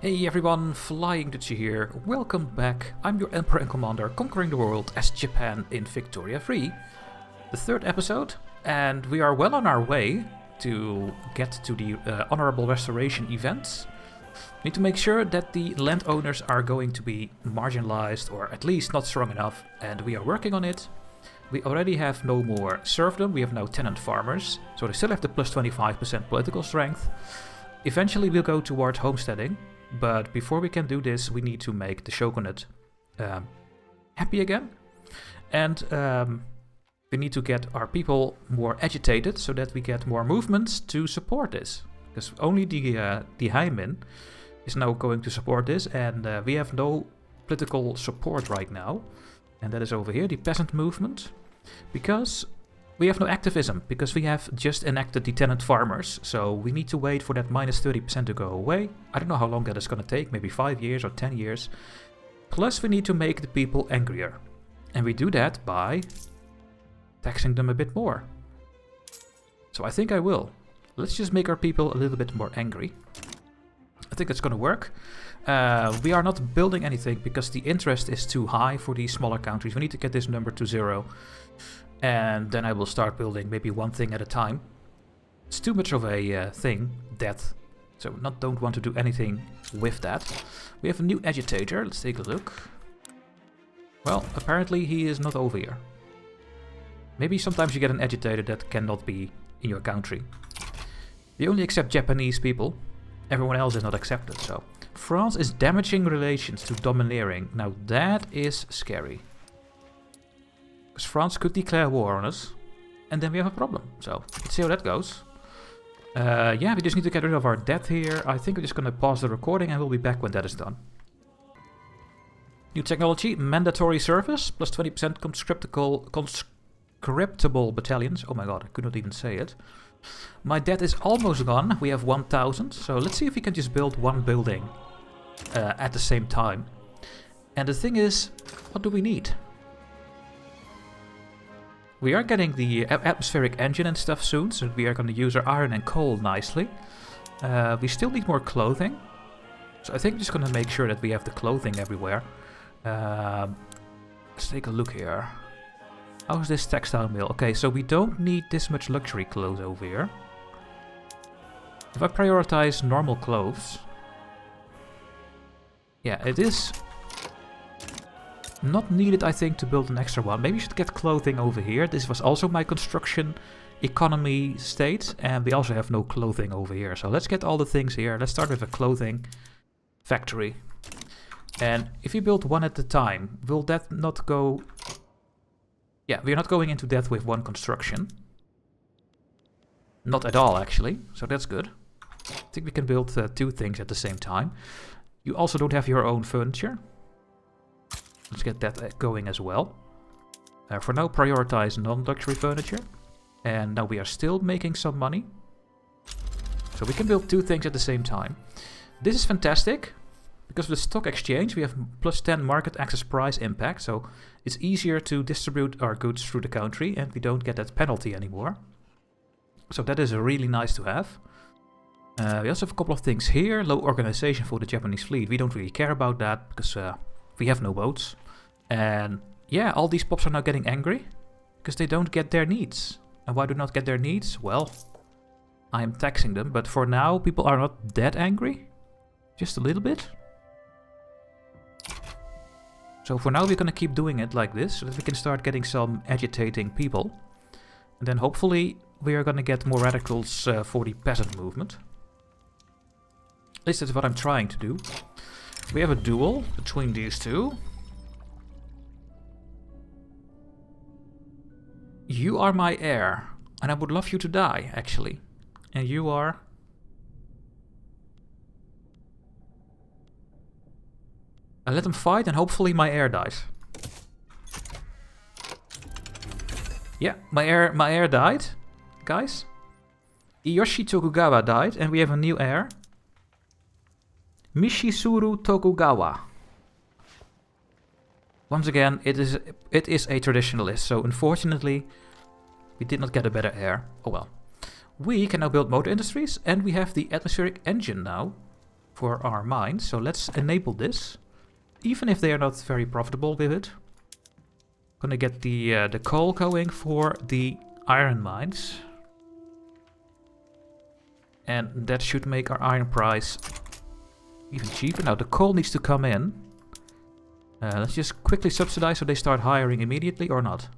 Hey everyone, FlyingDutchy here. Welcome back. I'm your Emperor and Commander, conquering the world as Japan in Victoria 3. The third episode, and we are well on our way to get to the Honorable Restoration events. Need to make sure that the landowners are going to be marginalized, or at least not strong enough, and we are working on it. We already have no more serfdom, we have now tenant farmers, so they still have the plus 25% political strength. Eventually we'll go toward homesteading, but before we can do this we need to make the shogunate happy again. And we need to get our people more agitated so that we get more movements to support this. Because only the Heimin is now going to support this, and we have no political support right now. And that is over here, the peasant movement. Because we have no activism, because we have just enacted the tenant farmers. So we need to wait for that minus 30% to go away. I don't know how long that is going to take, maybe 5 years or 10 years. Plus we need to make the people angrier. And we do that by taxing them a bit more. So I think I will. Let's just make our people a little bit more angry. I think that's going to work. We are not building anything because the interest is too high for these smaller countries. We need to get this number to 0. And then I will start building maybe one thing at a time. It's too much of a thing, death. So don't want to do anything with that. We have a new agitator. Let's take a look. Well, apparently he is not over here. Maybe sometimes you get an agitator that cannot be in your country. We only accept Japanese people. Everyone else is not accepted, so. France is damaging relations to domineering. Now that is scary. Because France could declare war on us, and then we have a problem. So, let's see how that goes. Yeah, we just need to get rid of our debt here. I think we're just going to pause the recording and we'll be back when that is done. New technology, mandatory service, plus 20% conscriptable battalions. Oh my god, I could not even say it. My debt is almost gone. We have 1,000. So let's see if we can just build one building at the same time. And the thing is, what do we need? We are getting the atmospheric engine and stuff soon, so we are going to use our iron and coal nicely. We still need more clothing. So I think I'm just going to make sure that we have the clothing everywhere. Let's take a look here. How's this textile mill? Okay, so we don't need this much luxury clothes over here. If I prioritize normal clothes... Yeah, it is not needed, I think, to build an extra one. Maybe we should get clothing over here. This was also my construction economy state, and we also have no clothing over here. So let's get all the things here. Let's start with a clothing factory. And if you build one at a time, will that not go... Yeah, we're not going into debt with one construction. Not at all, actually. So that's good. I think we can build 2 things at the same time. You also don't have your own furniture. Let's get that going as well. For now, prioritize non-luxury furniture. And now we are still making some money. So we can build 2 things at the same time. This is fantastic. Because of the stock exchange, we have plus 10 market access price impact, so it's easier to distribute our goods through the country, and we don't get that penalty anymore. So that is really nice to have. We also have a couple of things here. Low organization for the Japanese fleet. We don't really care about that, because we have no boats. And yeah, all these pops are now getting angry, because they don't get their needs. And why do not get their needs? Well, I am taxing them, but for now, people are not that angry. Just a little bit. So for now we're going to keep doing it like this, so that we can start getting some agitating people. And then hopefully we are going to get more radicals for the peasant movement. At least that's what I'm trying to do. We have a duel between these two. You are my heir, and I would love you to die, actually. And you are... I let them fight and hopefully my heir dies. Yeah, my heir died, guys. Iyoshi Tokugawa died and we have a new heir. Mishizuru Tokugawa. Once again, it is a traditionalist, so unfortunately we did not get a better heir. Oh well. We can now build motor industries and we have the atmospheric engine now for our mines. So let's enable this, even if they are not very profitable with it. Gonna get the coal going for the iron mines. And that should make our iron price even cheaper. Now the coal needs to come in. Let's just quickly subsidize so they start hiring immediately or not.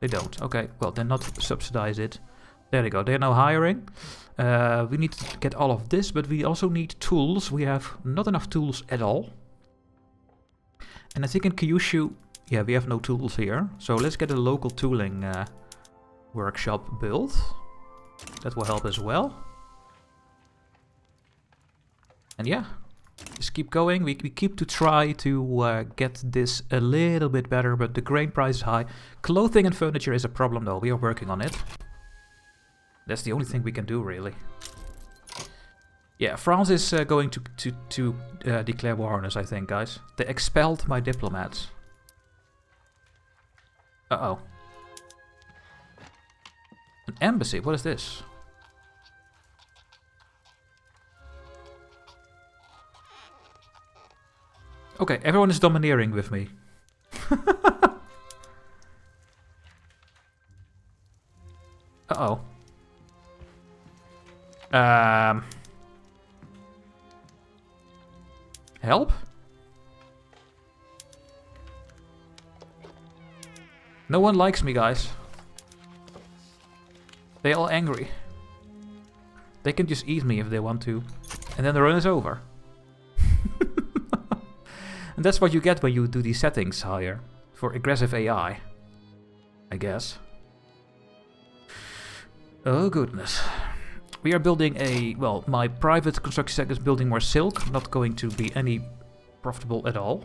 They don't. Okay, well then not subsidize it. There they go, they're now hiring. We need to get all of this, but we also need tools. We have not enough tools at all. And I think in Kyushu, yeah, we have no tools here. So let's get a local tooling workshop built. That will help as well. And yeah, just keep going. We keep to try to get this a little bit better, but the grain price is high. Clothing and furniture is a problem though. We are working on it. That's the only thing we can do, really. Yeah, France is going to declare war on us, I think, guys. They expelled my diplomats. Uh-oh. An embassy? What is this? Okay, everyone is domineering with me. Uh-oh. Help? No one likes me, guys. They all angry. They can just eat me if they want to. And then the run is over. And that's what you get when you do these settings higher. For aggressive AI. I guess. Oh goodness. We are building a... Well, my private construction sector is building more silk. Not going to be any profitable at all.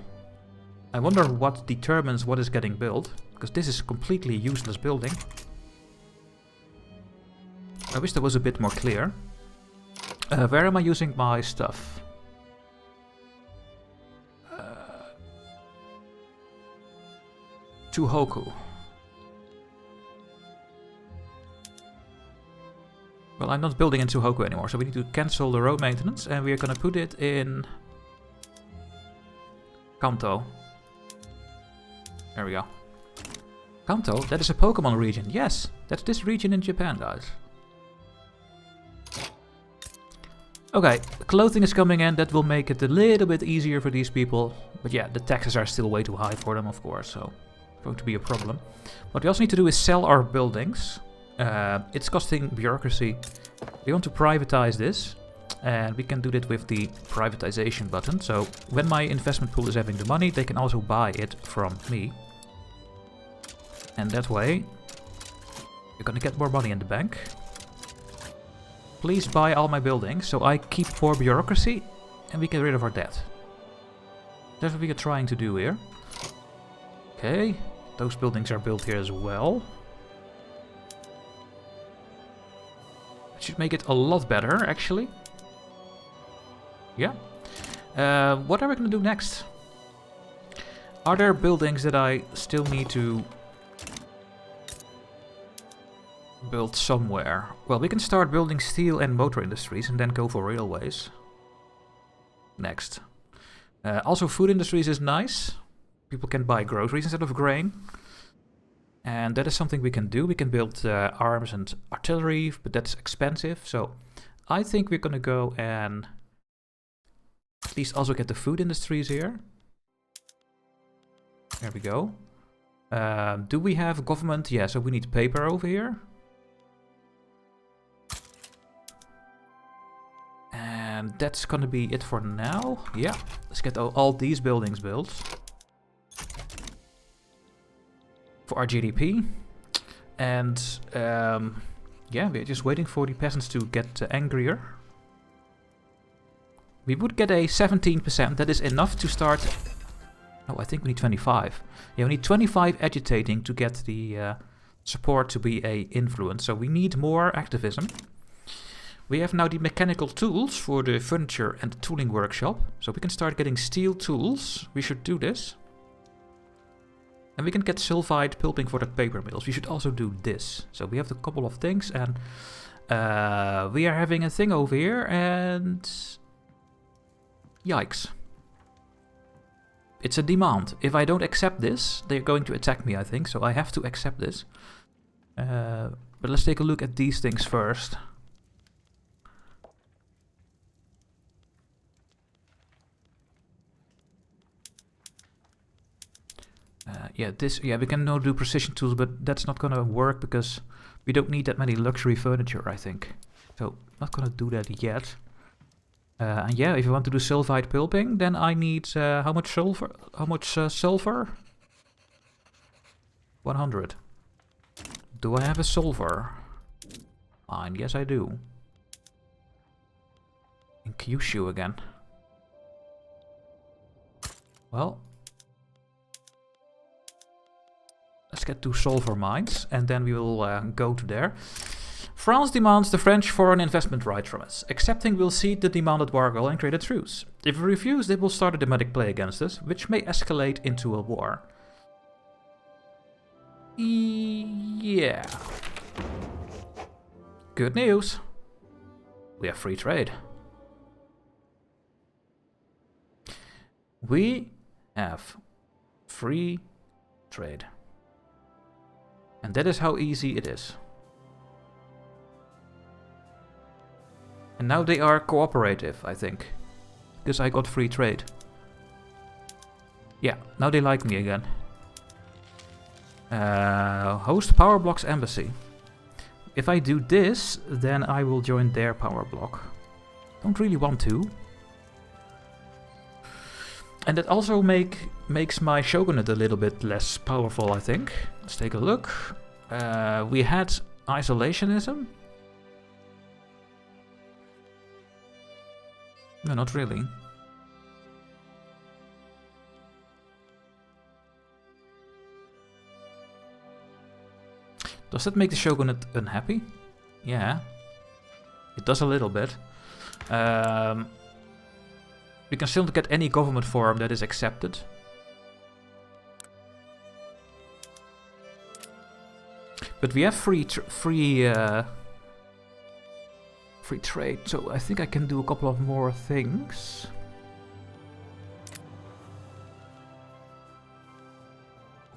I wonder what determines what is getting built. Because this is a completely useless building. I wish that was a bit more clear. Where am I using my stuff? Tohoku. Well, I'm not building in Tohoku anymore, so we need to cancel the road maintenance and we're gonna put it in Kanto. There we go. Kanto? That is a Pokemon region. Yes, that's this region in Japan, guys. Okay, clothing is coming in. That will make it a little bit easier for these people. But yeah, the taxes are still way too high for them, of course, so it's going to be a problem. What we also need to do is sell our buildings. It's costing bureaucracy. We want to privatize this. And we can do that with the privatization button. So when my investment pool is having the money, they can also buy it from me. And that way, you're gonna get more money in the bank. Please buy all my buildings, so I keep more bureaucracy and we get rid of our debt. That's what we are trying to do here. Okay, those buildings are built here as well. It should make it a lot better, actually. Yeah. What are we going to do next? Are there buildings that I still need to build somewhere? Well, we can start building steel and motor industries and then go for railways. Next. Also, food industries is nice. People can buy groceries instead of grain. And that is something we can do. We can build arms and artillery, but that's expensive. So I think we're going to go and at least also get the food industries here. There we go. Do we have government? Yeah, so we need paper over here. And that's gonna be it for now. Yeah, let's get all these buildings built. For our GDP. And yeah, we're just waiting for the peasants to get angrier. We would get a 17%. That is enough to start... Oh, I think we need 25. Yeah, we need 25 agitating to get the support to be a influence. So we need more activism. We have now the mechanical tools for the furniture and the tooling workshop. So we can start getting steel tools. We should do this. And we can get sulfide pulping for the paper mills. We should also do this. So we have a couple of things. And we are having a thing over here. And Yikes. It's a demand. If I don't accept this, they're going to attack me, I think. So I have to accept this. But let's take a look at these things first. Yeah, we can now do precision tools, but that's not gonna work because we don't need that many luxury furniture, I think. So, not gonna do that yet. And yeah, if you want to do sulfide pulping, then I need how much sulfur? Sulfur? 100. Do I have a sulfur? Fine, yes I do. In Kyushu again. Well, let's get 2 sulfur mines, and then we will go to there. France demands the French foreign investment right from us. Accepting will cede the demanded bargo and create a truce. If we refuse, they will start a diplomatic play against us, which may escalate into a war. Yeah. Good news. We have free trade. We have free trade. And that is how easy it is. And now they are cooperative, I think. Because I got free trade. Yeah, now they like me again. Host Power Block's embassy. If I do this, then I will join their power block. Don't really want to. And that also makes my shogunate a little bit less powerful, I think. Let's take a look. We had isolationism. No, not really. Does that make the shogunate unhappy? Yeah. It does a little bit. We can still get any government form that is accepted. But we have free trade, so I think I can do a couple of more things.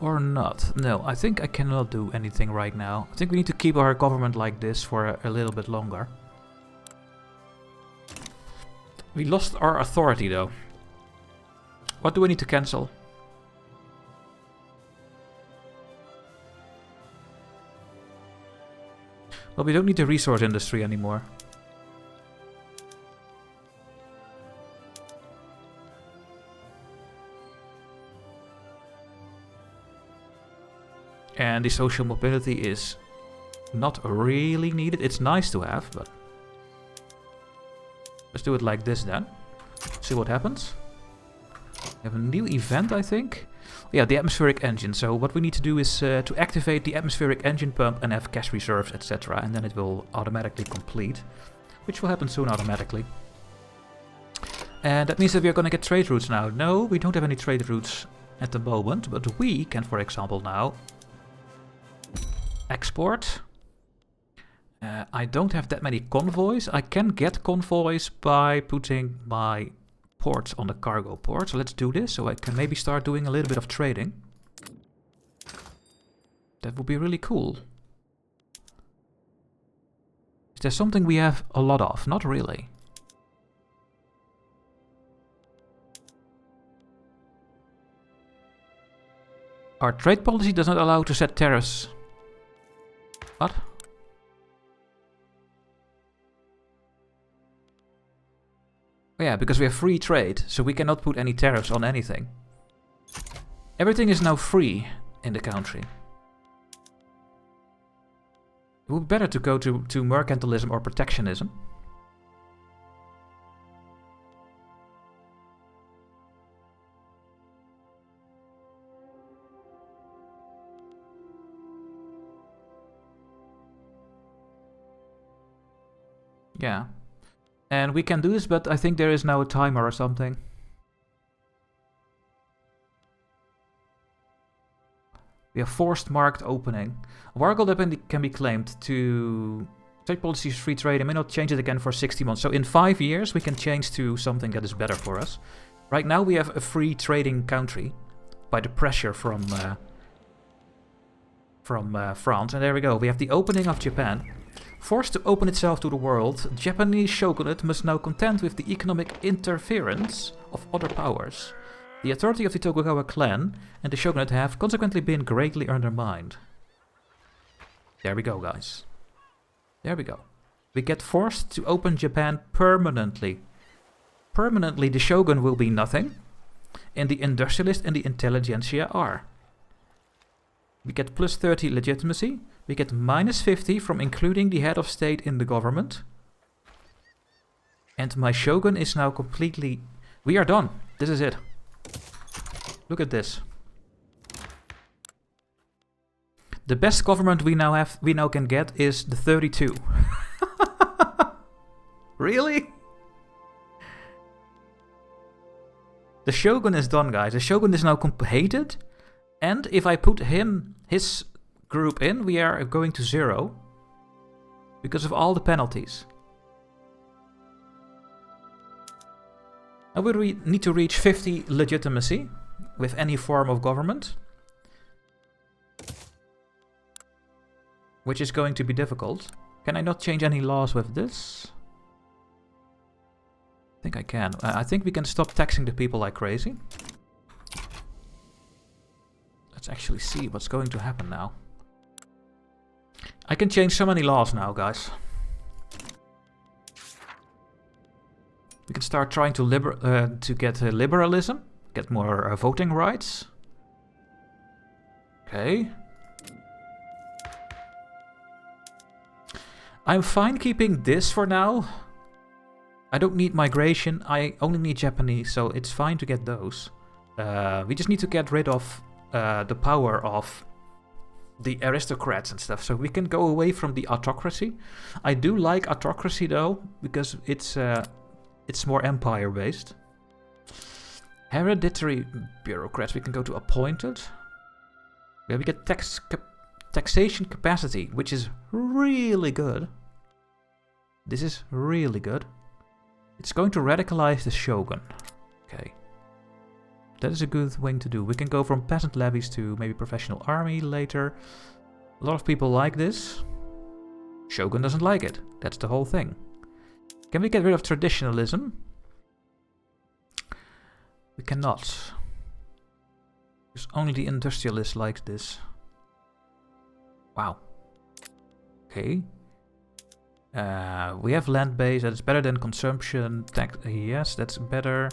Or not. No, I think I cannot do anything right now. I think we need to keep our government like this for a little bit longer. We lost our authority though. What do we need to cancel? Well, we don't need the resource industry anymore. And the social mobility is not really needed. It's nice to have, but let's do it like this then. See what happens. We have a new event, I think. Yeah, the atmospheric engine. So what we need to do is to activate the atmospheric engine pump and have cash reserves, etc. And then it will automatically complete, which will happen soon automatically. And that means that we are going to get trade routes now. No, we don't have any trade routes at the moment, but we can, for example, now export. I don't have that many convoys. I can get convoys by putting my ports on the cargo port. So let's do this, so I can maybe start doing a little bit of trading. That would be really cool. Is there something we have a lot of? Not really. Our trade policy does not allow to set tariffs. What? Oh yeah, because we have free trade, so we cannot put any tariffs on anything. Everything is now free in the country. It would be better to go to mercantilism or protectionism. Yeah. And we can do this, but I think there is now a timer or something. We have forced marked opening. A wargle can be claimed to Trade policy is free trade. I may not change it again for 60 months. So in 5 years, we can change to something that is better for us. Right now, we have a free trading country by the pressure from France. And there we go. We have the opening of Japan. Forced to open itself to the world, Japanese shogunate must now contend with the economic interference of other powers. The authority of the Tokugawa clan and the shogunate have consequently been greatly undermined. There we go, guys. There we go. We get forced to open Japan permanently. Permanently, the shogun will be nothing, and the industrialist and the intelligentsia are. We get plus 30 legitimacy. We get minus 50 from including the head of state in the government. And my shogun is now completely... We are done. This is it. Look at this. The best government we now can get is the 32. Really? The shogun is done, guys. The shogun is now hated. And if I put his group in, we are going to 0. Because of all the penalties. Now we need to reach 50 legitimacy with any form of government. Which is going to be difficult. Can I not change any laws with this? I think I can. I think we can stop taxing the people like crazy. Let's actually see what's going to happen now. I can change so many laws now, guys. We can start trying to get liberalism, get more voting rights. Okay. I'm fine keeping this for now. I don't need migration, I only need Japanese, so it's fine to get those. We just need to get rid of the power of the aristocrats and stuff, so we can go away from the autocracy. I do like autocracy though, because it's more empire based. Hereditary bureaucrats, we can go to appointed. Yeah, we get taxation capacity, which is really good. This is really good. It's going to radicalize the shogun. Okay. That is a good thing to do. We can go from peasant levies to maybe professional army later. A lot of people like this. Shogun doesn't like it. That's the whole thing. Can we get rid of traditionalism? We cannot. Because only the industrialist likes this. Wow. Okay. We have land base. That's better than consumption. Yes, that's better.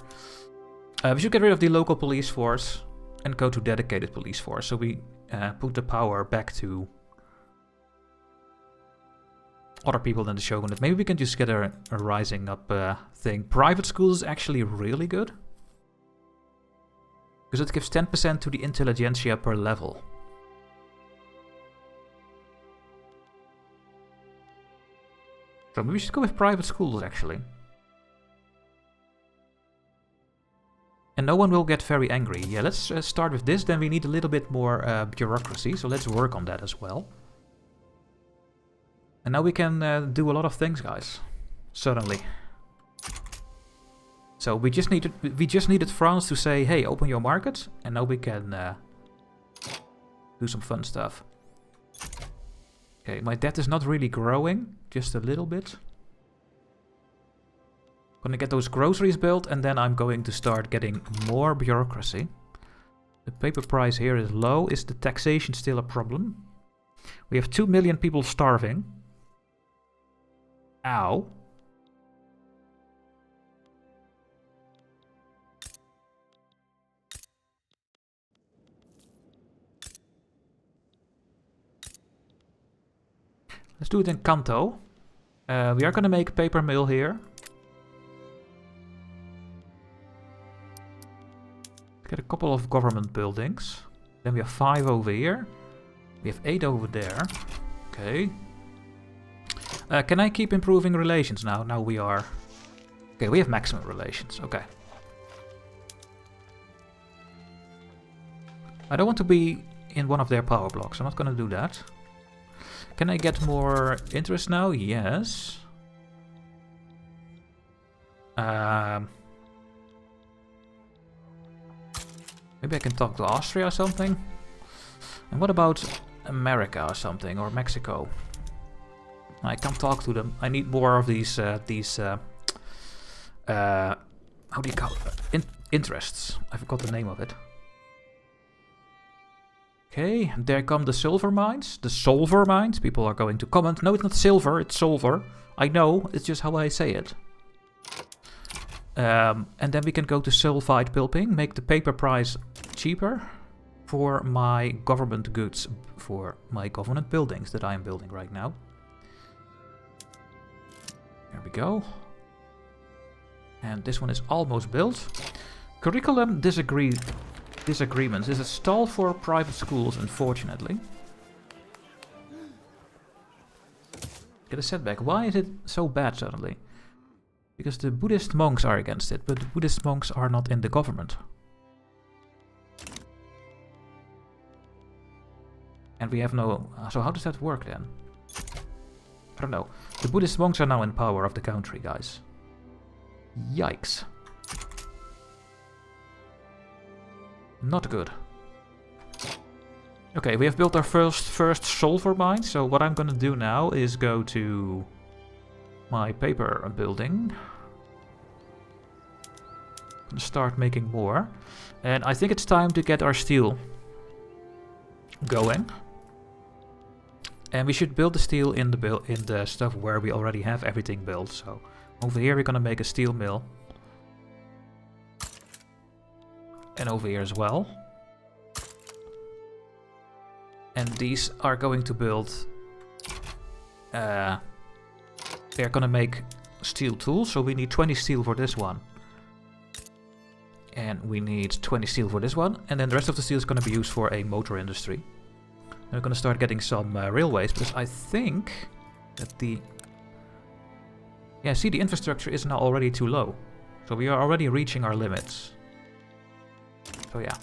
We should get rid of the local police force and go to dedicated police force. So we put the power back to other people than the shogunate. Maybe we can just get a rising up thing. Private schools is actually really good. Because it gives 10% to the intelligentsia per level. So maybe we should go with private schools, actually. And no one will get very angry. Yeah, let's start with this. Then we need a little bit more bureaucracy. So let's work on that as well. And now we can do a lot of things, guys. Suddenly. So we just needed France to say, hey, open your market. And now we can do some fun stuff. Okay, my debt is not really growing. Just a little bit. Gonna get those groceries built, and then I'm going to start getting more bureaucracy. The paper price here is low. Is the taxation still a problem? We have 2 million people starving. Ow. Let's do it in Kanto. We are going to make a paper mill here. Get a couple of government buildings. Then we have 5 over here. We have 8 over there. Okay. Can I keep improving relations now? Now we are... Okay, we have maximum relations. Okay. I don't want to be in one of their power blocks. I'm not going to do that. Can I get more interest now? Yes. Maybe I can talk to Austria or something. And what about America or something, or Mexico? I can't talk to them. I need more of these how do you call it? Interests. I forgot the name of it. Okay, there come the silver mines. The solver mines. People are going to comment. No, it's not silver, it's solver. I know, it's just how I say it. And then we can go to sulfide pulping, make the paper price cheaper for my government goods, for my government buildings that I am building right now. There we go. And this one is almost built. Curriculum disagreements is a stall for private schools, unfortunately. Get a setback. Why is it so bad suddenly? Because the Buddhist monks are against it, but the Buddhist monks are not in the government. And we have no... So how does that work then? I don't know. The Buddhist monks are now in power of the country, guys. Yikes. Not good. Okay, we have built our first solver mine, so what I'm gonna do now is go to my paper building. I'm gonna start making more. And I think it's time to get our steel going. And we should build the steel in the stuff where we already have everything built. So over here we're gonna make a steel mill. And over here as well. And these are going to build... they're gonna make steel tools, so we need 20 steel for this one. And we need 20 steel for this one. And then the rest of the steel is gonna be used for a motor industry. And we're gonna start getting some railways, because I think that the... Yeah, see, the infrastructure is now already too low. So we are already reaching our limits. So yeah.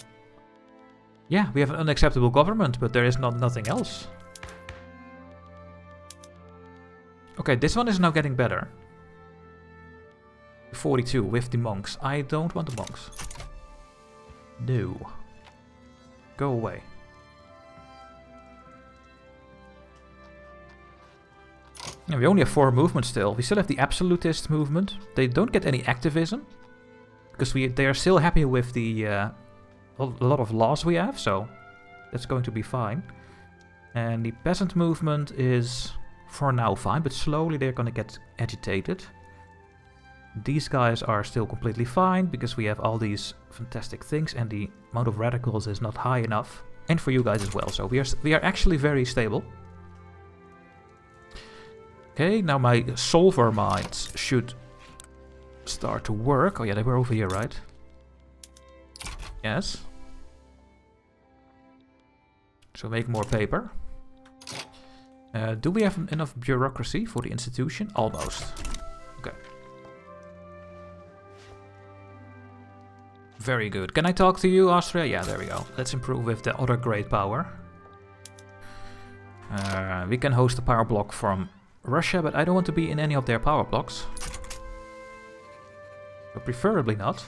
Yeah, we have an unacceptable government, but there is nothing else. Okay, this one is now getting better. 42 with the monks. I don't want the monks. No. Go away. Yeah, we only have 4 movements still. We still have the absolutist movement. They don't get any activism. Because they are still happy with the a lot of laws we have, so that's going to be fine. And the peasant movement is for now fine, but slowly they're going to get agitated. These guys are still completely fine, because we have all these fantastic things, and the amount of radicals is not high enough. And for you guys as well, so we are actually very stable. Okay, now my solver mines should start to work. Oh yeah, they were over here, right? Yes. So make more paper. Do we have enough bureaucracy for the institution? Almost. Okay. Very good. Can I talk to you, Austria? Yeah, there we go. Let's improve with the other great power. We can host a power block from Russia, but I don't want to be in any of their power blocks. So preferably not.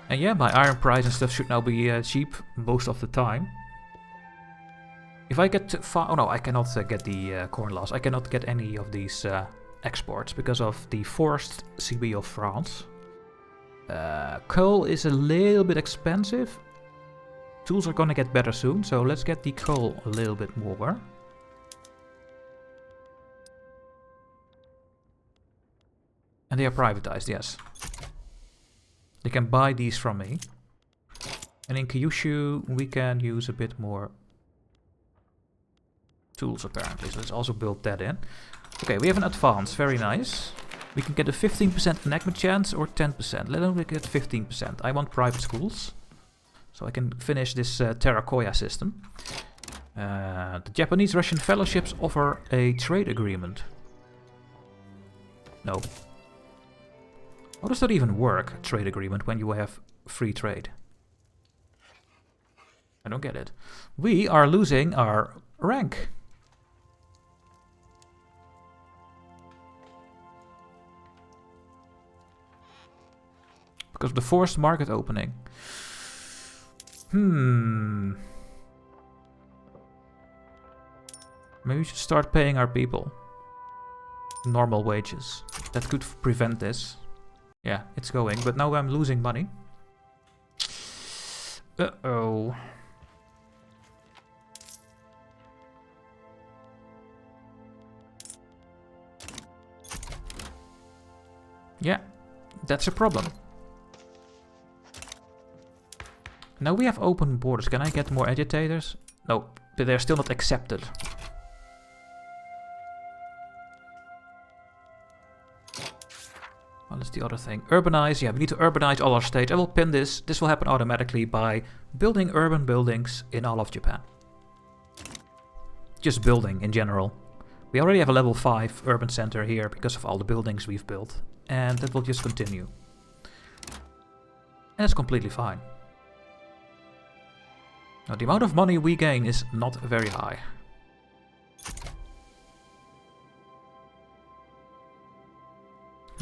And yeah, my iron price and stuff should now be cheap most of the time. If I get oh no, I cannot get the corn loss. I cannot get any of these exports because of the forced CB of France. Coal is a little bit expensive. Tools are gonna get better soon, so let's get the coal a little bit more. And they are privatized, yes. They can buy these from me. And in Kyushu we can use a bit more tools apparently, so let's also build that in. Okay, we have an advance, very nice. We can get a 15% enactment chance or 10%. Let me get 15%. I want private schools. So I can finish this Terracotta system. The Japanese-Russian fellowships offer a trade agreement. No. How does that even work, a trade agreement, when you have free trade? I don't get it. We are losing our rank. Because of the forced market opening. Maybe we should start paying our people normal wages. That could prevent this. Yeah, it's going, but now I'm losing money. Uh-oh. Yeah, that's a problem. Now we have open borders. Can I get more agitators? No, but they're still not accepted. What is the other thing? Urbanize. Yeah, we need to urbanize all our states. I will pin this. This will happen automatically by building urban buildings in all of Japan. Just building in general. We already have a level 5 urban center here because of all the buildings we've built. And that will just continue. And it's completely fine. Now, the amount of money we gain is not very high.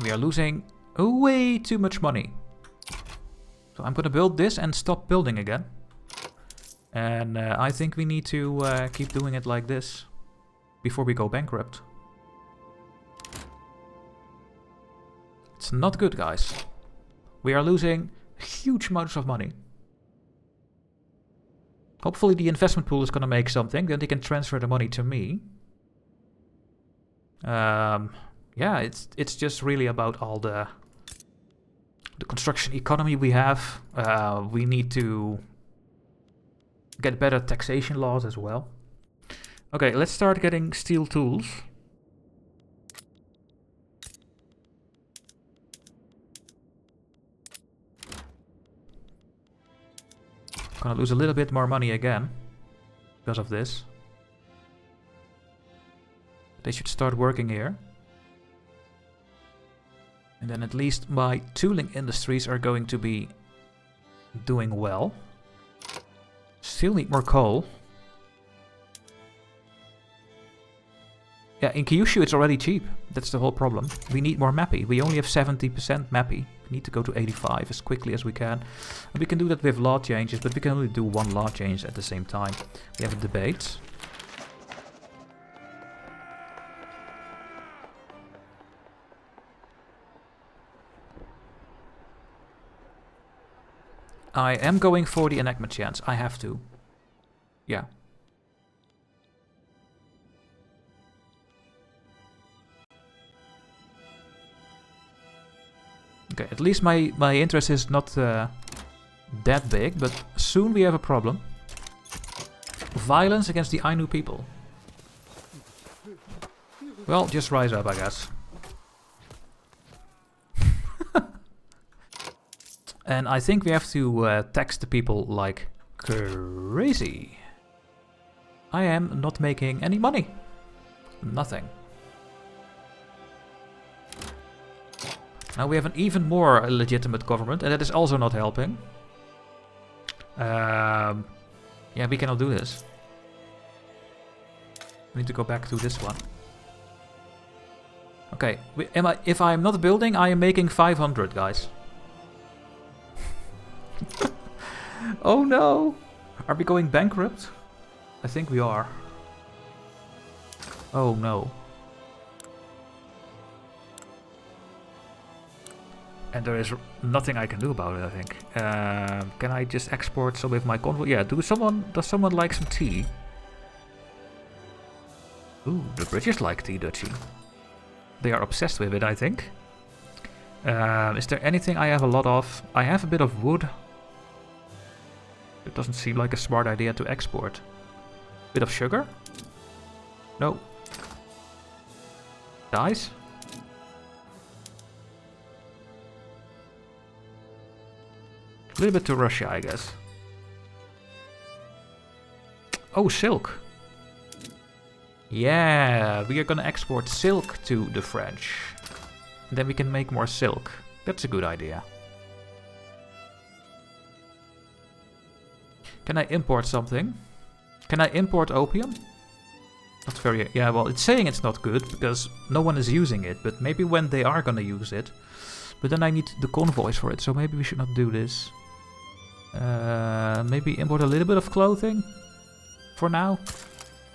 We are losing way too much money. So I'm gonna build this and stop building again. And I think we need to keep doing it like this before we go bankrupt. It's not good, guys. We are losing huge amounts of money. Hopefully the investment pool is gonna make something, then they can transfer the money to me. Yeah, it's just really about all the construction economy we have. We need to get better taxation laws as well. Okay, let's start getting steel tools. Gonna lose a little bit more money again because of this. They should start working here. And then at least my tooling industries are going to be doing well. Still need more coal. Yeah, in Kyushu it's already cheap. That's the whole problem. We need more mappy. We only have 70% mappy. We need to go to 85 as quickly as we can. And we can do that with law changes, but we can only do one law change at the same time. We have a debate. I am going for the enactment chance. I have to. Yeah. Okay, at least my interest is not that big, but soon we have a problem. Violence against the Ainu people. Well, just rise up, I guess. And I think we have to tax the people like crazy. I am not making any money. Nothing. Now we have an even more legitimate government, and that is also not helping. Yeah, we cannot do this. We need to go back to this one. Okay, if I'm not building, I am making 500, guys. Oh no! Are we going bankrupt? I think we are. Oh no. And there is nothing I can do about it, I think. Can I just export some of my convoy? Yeah, does someone like some tea? Ooh, the British like tea, Dutchy. They are obsessed with it, I think. Is there anything I have a lot of? I have a bit of wood. It doesn't seem like a smart idea to export. Bit of sugar? No. Dyes? A little bit to Russia, I guess. Oh, silk. Yeah, we are gonna export silk to the French. And then we can make more silk. That's a good idea. Can I import something? Can I import opium? Not very... Yeah, well, it's saying it's not good because no one is using it. But maybe when they are gonna use it. But then I need the convoys for it, so maybe we should not do this. Maybe import a little bit of clothing for now.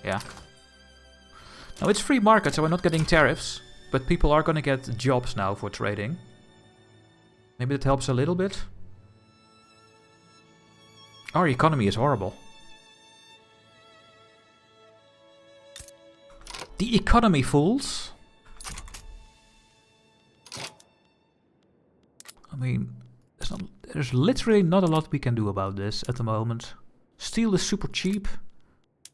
Yeah. Now it's free market, so we're not getting tariffs. But people are gonna get jobs now for trading. Maybe that helps a little bit. Our economy is horrible. The economy, fools. I mean, there's literally not a lot we can do about this at the moment. Steel is super cheap,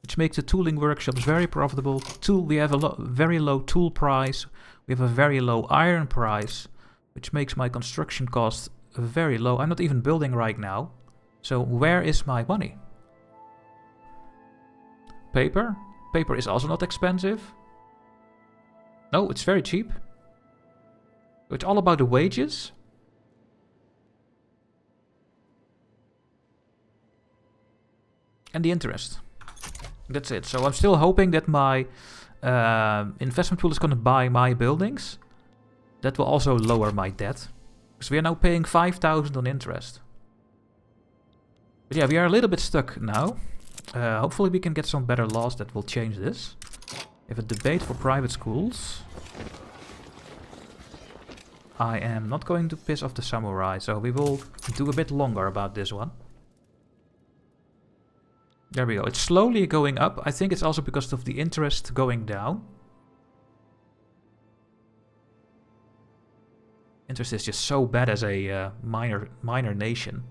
which makes the tooling workshops very profitable. We have a very low tool price. We have a very low iron price, which makes my construction cost very low. I'm not even building right now. So where is my money? Paper? Paper is also not expensive. No, it's very cheap. It's all about the wages. And the interest. That's it. So I'm still hoping that my investment pool is going to buy my buildings. That will also lower my debt. Because we are now paying 5,000 on interest. But yeah, we are a little bit stuck now. Hopefully we can get some better laws that will change this. We have a debate for private schools. I am not going to piss off the samurai, so we will do a bit longer about this one. There we go. It's slowly going up. I think it's also because of the interest going down. Interest is just so bad as a minor nation.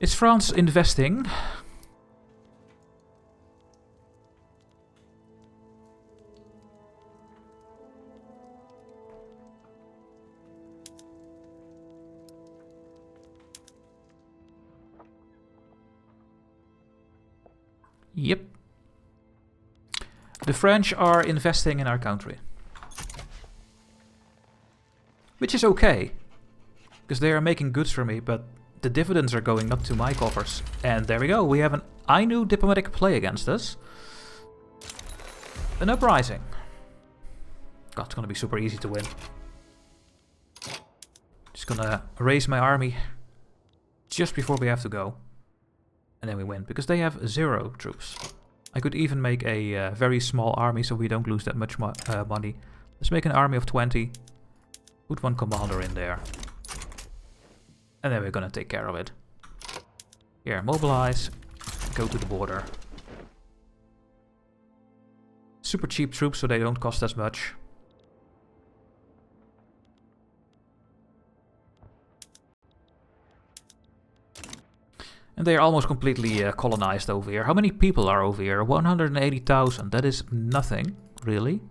Is France investing? Yep. The French are investing in our country. Which is okay. Because they are making goods for me, but the dividends are going up to my coffers. And there we go. We have an Ainu diplomatic play against us. An uprising. God, it's gonna be super easy to win. Just gonna raise my army just before we have to go. And then we win, because they have 0 troops. I could even make a very small army so we don't lose that much money. Let's make an army of 20. Put 1 commander in there. And then we're gonna take care of it. Here, mobilize. Go to the border. Super cheap troops so they don't cost as much. And they are almost completely colonized over here. How many people are over here? 180,000. That is nothing, really.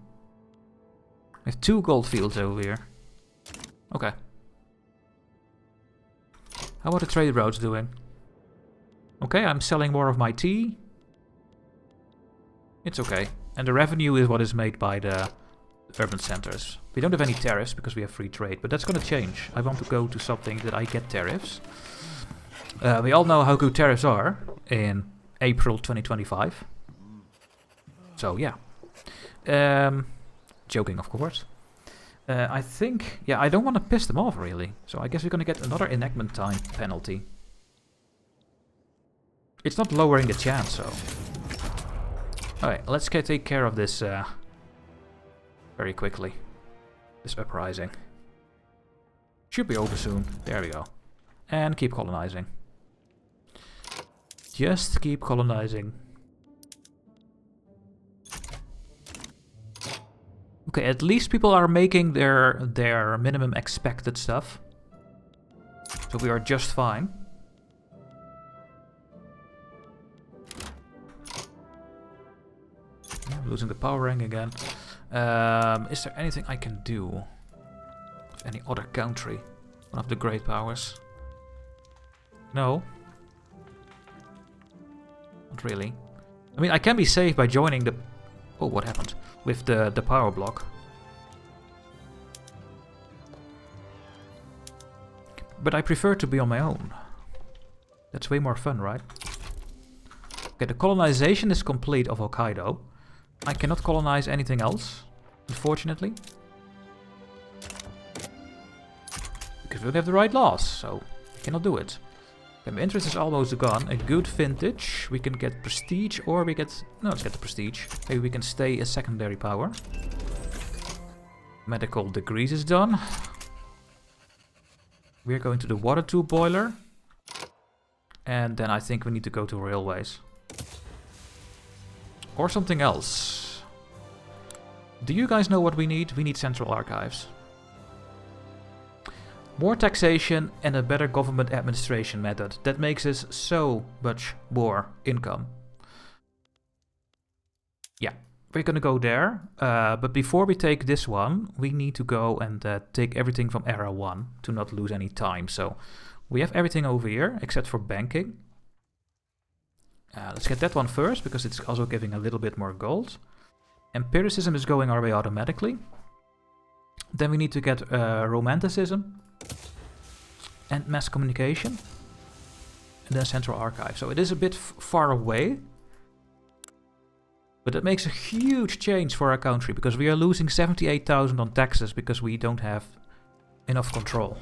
We have 2 gold fields over here. Okay. How are the trade routes doing? Okay, I'm selling more of my tea. It's okay. And the revenue is what is made by the urban centers. We don't have any tariffs because we have free trade, but that's going to change. I want to go to something that I get tariffs. We all know how good tariffs are in April 2025. So, yeah. Joking, of course. I think... Yeah, I don't want to piss them off, really. So I guess we're going to get another enactment time penalty. It's not lowering the chance, so... Alright, let's take care of this very quickly. This uprising. Should be over soon. There we go. And keep colonizing. Just keep colonizing. Okay, at least people are making their minimum expected stuff. So we are just fine. I'm losing the power rank again. Is there anything I can do? With any other country? One of the great powers? No. Not really. I mean, I can be saved by joining the... Oh, what happened? With the power block. But I prefer to be on my own. That's way more fun, right? Okay, the colonization is complete of Hokkaido. I cannot colonize anything else, unfortunately. Because we don't have the right laws, so I cannot do it. Okay, my interest is almost gone. A good vintage. We can get prestige, or we get... No, let's get the prestige. Maybe we can stay a secondary power. Medical degrees is done. We're going to the water tube boiler. And then I think we need to go to railways. Or something else. Do you guys know what we need? We need central archives. More taxation and a better government administration method. That makes us so much more income. Yeah, we're gonna go there. But before we take this one, we need to go and take everything from Era 1 to not lose any time. So we have everything over here, except for banking. Let's get that one first, because it's also giving a little bit more gold. Empiricism is going our way automatically. Then we need to get Romanticism. And mass communication. And then central archive. So it is a bit far away. But it makes a huge change for our country, because we are losing 78,000 on taxes because we don't have enough control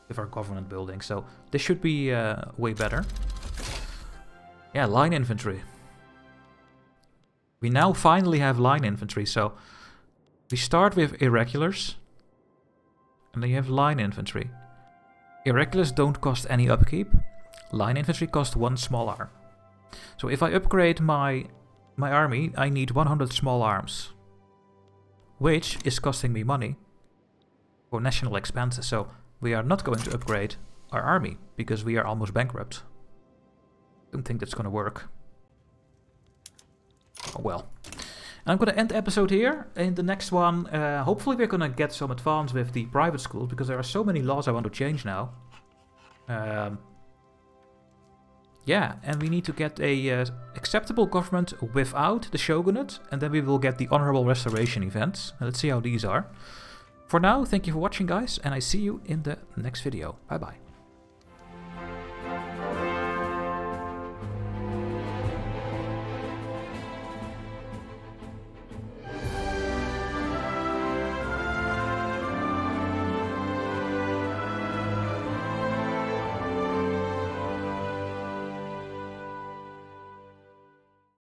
with our government building. So this should be way better. Yeah, line infantry. We now finally have line infantry. So we start with irregulars. And then you have line infantry. Irregulars don't cost any upkeep. Line infantry costs 1 small arm. So if I upgrade my army, I need 100 small arms. Which is costing me money for national expenses. So we are not going to upgrade our army, because we are almost bankrupt. Don't think that's gonna work. Oh well. And I'm gonna end the episode here. In the next one, hopefully we're gonna get some advance with the private schools, because there are so many laws I want to change now. Yeah, and we need to get a acceptable government without the shogunate, and then we will get the honorable restoration events. Let's see how these are. For now, thank you for watching, guys, and I see you in the next video. Bye bye.